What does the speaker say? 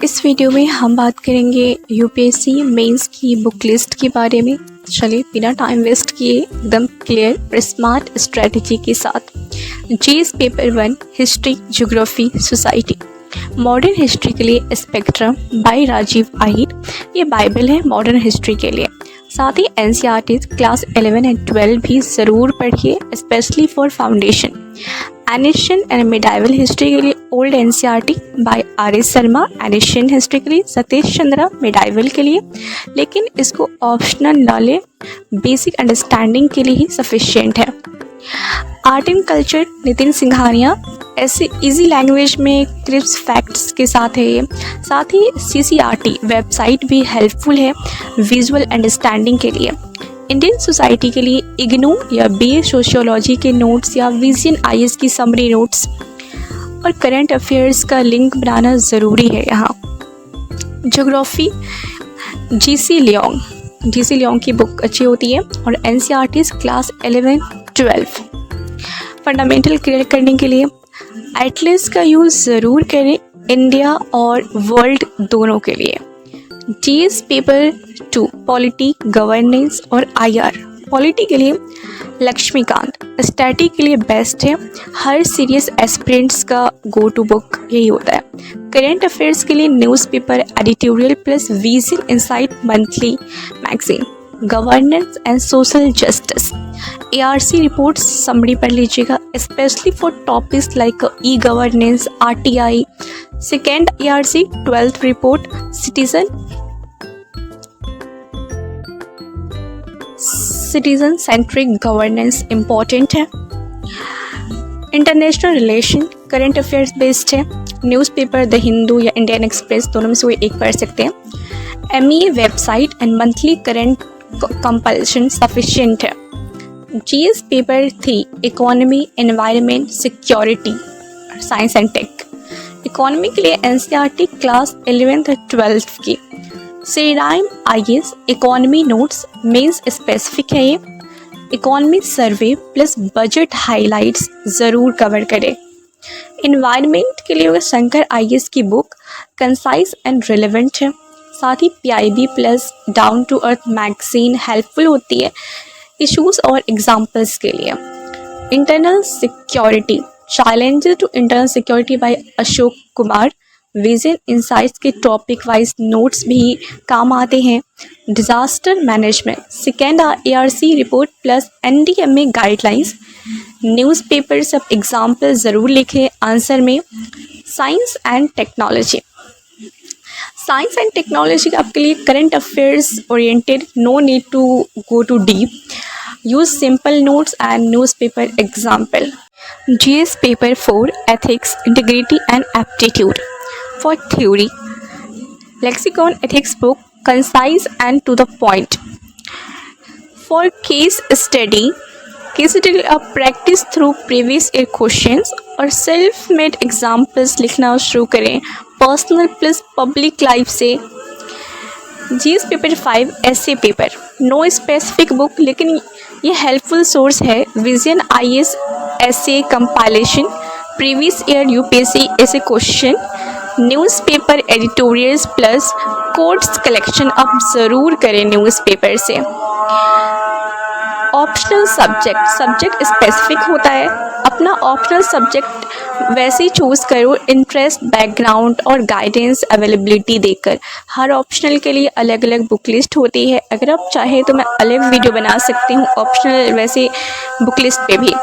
इस वीडियो में हम बात करेंगे यूपीएससी मेंस की बुक लिस्ट के बारे में। चलिए बिना टाइम वेस्ट किए एकदम क्लियर और स्मार्ट स्ट्रेटजी के साथ GS paper 1 history geography society modern history के लिए स्पेक्ट्रम बाय राजीव आहिर। ये बाइबल है मॉडर्न हिस्ट्री के लिए। साथ ही एनसीईआरटी क्लास 11 एंड 12 भी ज़रूर पढ़िए, specially for foundation. Ancient and medieval history के लिए old NCERT by RS. Sharma, ancient history के लिए सतीश चंद्रा, मिडाइवल के लिए लेकिन इसको ऑप्शनल ना ले, बेसिक अंडरस्टैंडिंग के लिए ही सफिशिएंट है। Art and culture Nitin Singhania, ऐसे इजी लैंग्वेज में क्रिप्स फैक्ट्स के साथ है ये। साथ ही सीसीआरटी वेबसाइट भी हेल्पफुल है विजुअल अंडरस्टैंडिंग के लिए। इंडियन सोसाइटी के लिए इग्नू या बीए सोशियोलॉजी के नोट्स या विजन आईएएस की समरी नोट्स और करंट अफेयर्स का लिंक बनाना ज़रूरी है। यहाँ ज्योग्राफी जीसी लियोंग की बुक अच्छी होती है और एनसीईआरटी क्लास 11-12 फंडामेंटल क्लियर करने के लिए एटलस का यूज़ ज़रूर करें, इंडिया और वर्ल्ड दोनों के लिए। जीएस पेपर 2 पॉलिटी, गवर्नेंस और आईआर। पॉलिटी के लिए लक्ष्मीकांत, स्टैटिक के लिए बेस्ट है, हर सीरियस एस्पिरेंट्स का गो टू बुक यही होता है। करंट अफेयर्स के लिए newspaper editorial plus Vision Insight monthly magazine. Governance and social justice ARC reports summary पढ़ लीजिएगा, specially for topics like e governance, RTI. Second ARC 12th report citizen centric governance important है। International relation current affairs based है, newspaper the Hindu या Indian express दोनों में से कोई एक पढ़ सकते हैं। MEA website and monthly current compilation sufficient है। GS paper 3 economy, environment, security, science and tech. Economy के लिए एनसीईआरटी क्लास 11th और 12th की। Shriram IAS economy notes mains specific है ये। Economy survey plus budget highlights ज़रूर कवर करें। Environment के लिए होगा शंकर आईएएस की बुक, कंसाइज एंड रिलेवेंट है। साथ ही PIB plus down to earth magazine helpful होती है इश्यूज और एग्जाम्पल्स के लिए। Internal security challenges to internal security by Ashok Kumar, Vision Insights के टॉपिक वाइज नोट्स भी काम आते हैं। Disaster management second ARC report plus NDMA guidelines. Newspaper सब एग्जाम्पल ज़रूर लिखें आंसर में। साइंस एंड टेक्नोलॉजी आपके लिए current affairs oriented, no need to go too deep, use simple notes and newspaper example. GS paper 4 ethics, integrity and aptitude. For theory Lexicon ethics book, concise and to the point. For case study practice through previous year questions और self made examples लिखना शुरू करें personal plus public life से। GS paper 5 essay paper, no specific book लेकिन ये helpful source है। Vision IAS essay compilation, previous year UPSC essay question, newspaper editorials plus quotes collection आप ज़रूर करें न्यूज़पेपर से। ऑप्शनल सब्जेक्ट स्पेसिफिक होता है, अपना ऑप्शनल सब्जेक्ट वैसे ही चूज़ करो इंटरेस्ट, बैकग्राउंड और गाइडेंस अवेलेबिलिटी देकर। हर ऑप्शनल के लिए अलग अलग बुक लिस्ट होती है, अगर आप चाहें तो मैं अलग वीडियो बना सकती हूँ ऑप्शनल वैसे बुक लिस्ट पे भी।